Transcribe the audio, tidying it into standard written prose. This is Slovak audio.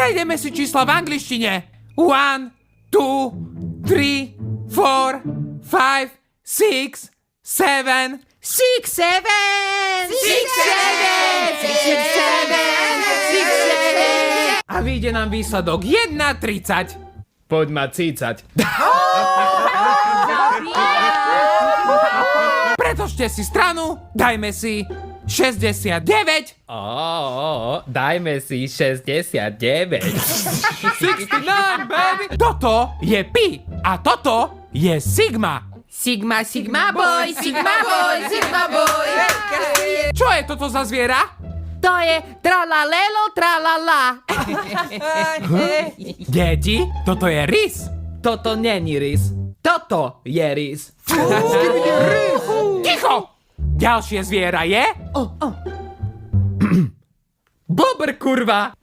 Prejdeme si čísla v angličtine. 1, 2, 3, 4, 5, 6, 7. 6, 7! 6, 7! 6, 7! 6, 7! A vyjde nám výsledok 1,30. Poď ma cícať. Pretočte si stranu, dajme si 69. Dajme si 69. 69, baby. Toto je pi a toto je sigma. Sigma, Sigma boy, Sigma boy, Sigma boy! Čo je toto za zviera? To je tralalelo, tralala. Deti, toto je rys. Toto není rys. Toto je rys. Ticho! Ďalšie zviera je... Bobr, kurva.